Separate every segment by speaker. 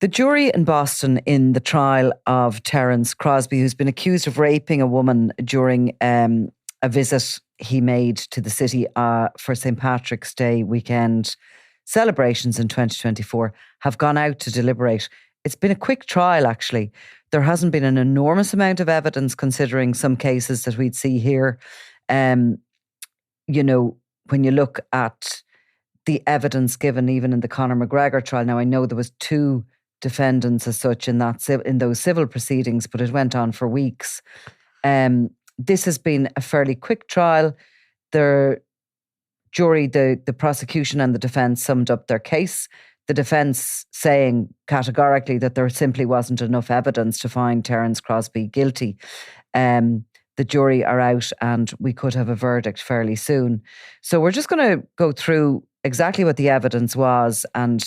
Speaker 1: The jury in Boston in the trial of Terence Crosbie, who's been accused of raping a woman during a visit he made to the city for St. Patrick's Day weekend celebrations in 2024, have gone out to deliberate. It's been a quick trial, actually. There hasn't been an enormous amount of evidence considering some cases that we'd see here. When you look at the evidence given even in the Conor McGregor trial. Now, I know there was two defendants as such in those civil proceedings, but it went on for weeks. This has been a fairly quick trial. The jury, the prosecution and the defence summed up their case. The defence saying categorically that there simply wasn't enough evidence to find Terence Crosbie guilty. The jury are out and we could have a verdict fairly soon. So we're just going to go through exactly what the evidence was and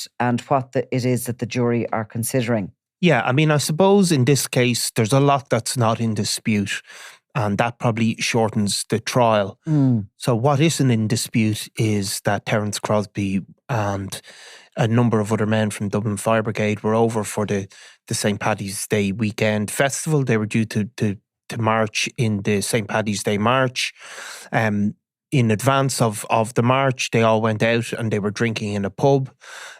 Speaker 1: what it is that the jury are considering.
Speaker 2: Yeah, I mean, I suppose in this case, there's a lot that's not in dispute, and that probably shortens the trial. So what isn't in dispute is that Terence Crosbie and a number of other men from Dublin Fire Brigade were over for the St. Paddy's Day weekend festival. They were due to march in the St. Paddy's Day March. In advance of the march, they all went out and they were drinking in a pub.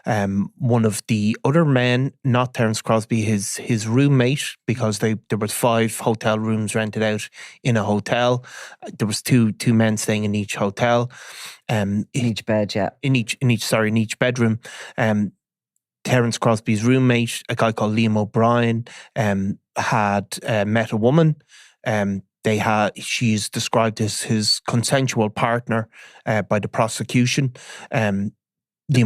Speaker 2: One of the other men, not Terence Crosbie, his roommate, because there was 5 hotel rooms rented out in a hotel. There was two men staying in each hotel.
Speaker 1: In each bed, yeah.
Speaker 2: In each bedroom. Terence Crosbie's roommate, a guy called Liam O'Brien, had met a woman. She's described as his consensual partner by the prosecution. Liam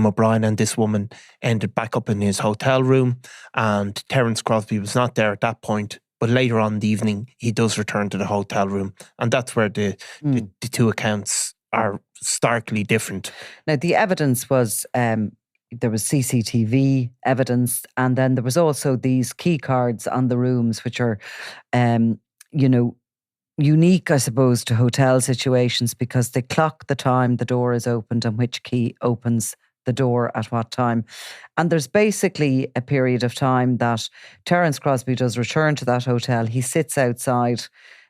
Speaker 2: O'Brien and this woman ended back up in his hotel room, and Terence Crosbie was not there at that point. But later on in the evening, he does return to the hotel room, and that's where the two accounts are starkly different.
Speaker 1: Now, the evidence was there was CCTV evidence, and then there was also these key cards on the rooms, which are, unique, I suppose, to hotel situations because they clock the time the door is opened and which key opens the door at what time. And there's basically a period of time that Terence Crosbie does return to that hotel. He sits outside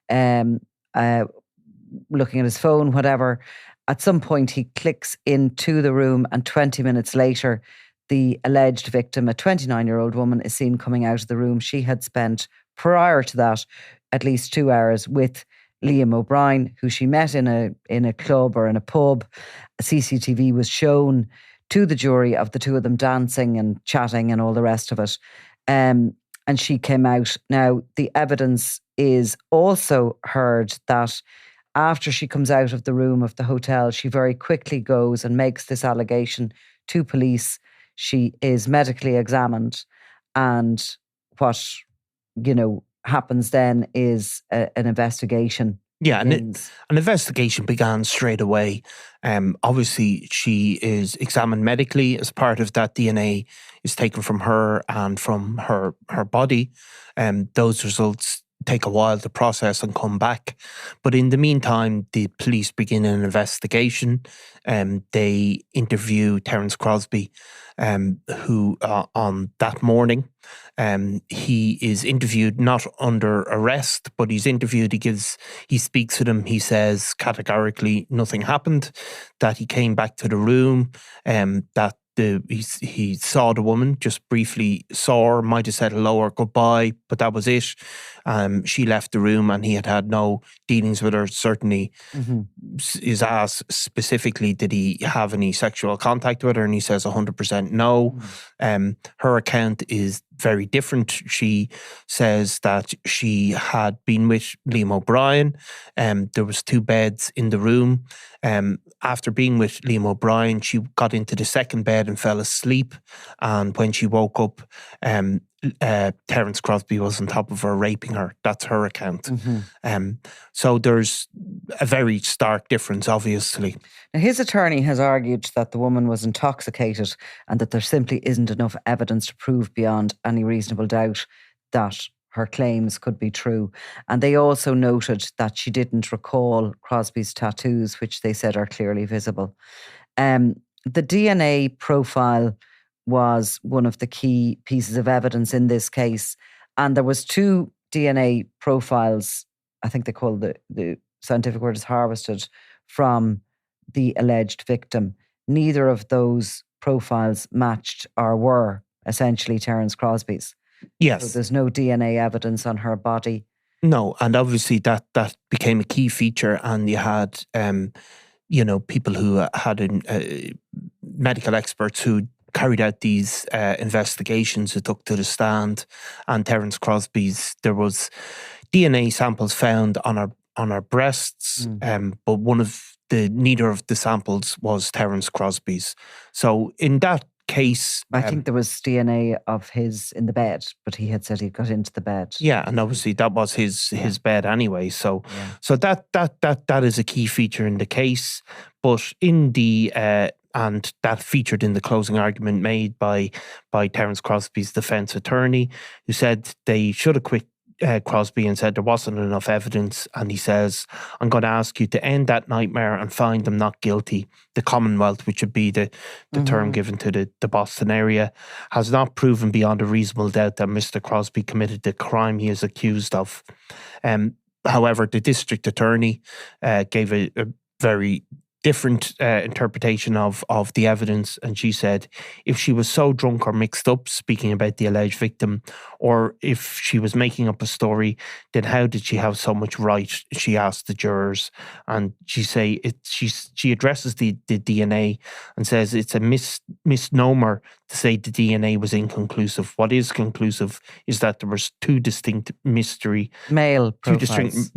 Speaker 1: looking at his phone, whatever. At some point, he clicks into the room, and 20 minutes later, the alleged victim, a 29-year-old woman, is seen coming out of the room. She had spent, prior to that, at least 2 hours with Liam O'Brien, who she met in a club or in a pub. CCTV was shown to the jury of the two of them dancing and chatting and all the rest of it. And she came out. Now, the evidence is also heard that after she comes out of the room of the hotel, she very quickly goes and makes this allegation to police. She is medically examined, and what, happens then is an investigation.
Speaker 2: Yeah, an investigation began straight away. Obviously, she is examined medically. As part of that, DNA is taken from her and from her body. Those results take a while to process and come back. But in the meantime, the police begin an investigation. They interview Terence Crosbie, who on that morning, he is interviewed not under arrest, but he's interviewed. He speaks to them. He says categorically nothing happened, that he came back to the room, that he saw the woman, just briefly saw her, might have said hello or goodbye, but that was it. She left the room and he had no dealings with her. Certainly is asked specifically, did he have any sexual contact with her? And he says 100% no. Her account is very different. She says that she had been with Liam O'Brien. There was 2 beds in the room. After being with Liam O'Brien, she got into the second bed and fell asleep. And when she woke up, Terence Crosbie was on top of her, raping her. That's her account. So there's a very stark difference, obviously.
Speaker 1: Now, his attorney has argued that the woman was intoxicated and that there simply isn't enough evidence to prove beyond any reasonable doubt that her claims could be true. And they also noted that she didn't recall Crosbie's tattoos, which they said are clearly visible. The DNA profile was one of the key pieces of evidence in this case. And there was 2 DNA profiles, I think they call the scientific word is harvested, from the alleged victim. Neither of those profiles matched or were essentially Terence Crosbie's.
Speaker 2: Yes.
Speaker 1: So there's no DNA evidence on her body.
Speaker 2: No, and obviously that became a key feature, and you had people who had medical experts who carried out these investigations, who took to the stand, and Terence Crosbie's. There was DNA samples found on her breasts, but neither of the samples was Terence Crosbie's. So in that case,
Speaker 1: I think there was DNA of his in the bed, but he had said he got into the bed.
Speaker 2: Yeah, and obviously that was his bed anyway. So that is a key feature in the case. But in the and that featured in the closing argument made by Terence Crosbie's defence attorney, who said they should have quit Crosbie and said there wasn't enough evidence. And he says, I'm going to ask you to end that nightmare and find them not guilty. The Commonwealth, which would be the term given to the Boston area, has not proven beyond a reasonable doubt that Mr. Crosbie committed the crime he is accused of. However, the district attorney gave a very different interpretation of the evidence, and she said if she was so drunk or mixed up speaking about the alleged victim, or if she was making up a story, then how did she have so much right? She asked the jurors, and she addresses the DNA and says it's a misnomer to say the DNA was inconclusive. What is conclusive is that there was 2 distinct
Speaker 1: male profiles.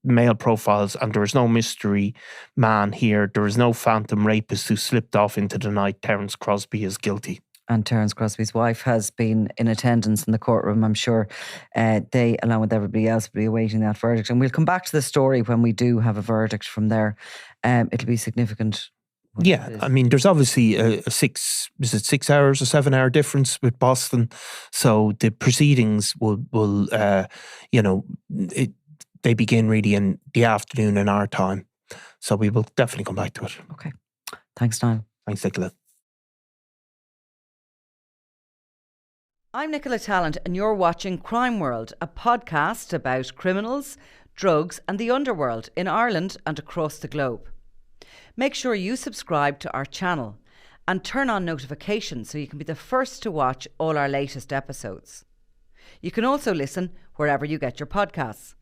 Speaker 2: Male profiles, and there was no mystery man here. There is no phantom rapist who slipped off into the night. Terence Crosbie is guilty.
Speaker 1: And Terence Crosbie's wife has been in attendance in the courtroom. I'm sure they, along with everybody else, will be awaiting that verdict. And we'll come back to the story when we do have a verdict from there. It'll be significant.
Speaker 2: Yeah, I mean, there's obviously a 6 hours or 7 hour difference with Boston. So the proceedings will they begin really in the afternoon in our time. So we will definitely come back to it.
Speaker 1: Okay. Thanks, Niall.
Speaker 2: Thanks, Nicola.
Speaker 1: I'm Nicola Tallant, and you're watching Crime World, a podcast about criminals, drugs and the underworld in Ireland and across the globe. Make sure you subscribe to our channel and turn on notifications so you can be the first to watch all our latest episodes. You can also listen wherever you get your podcasts.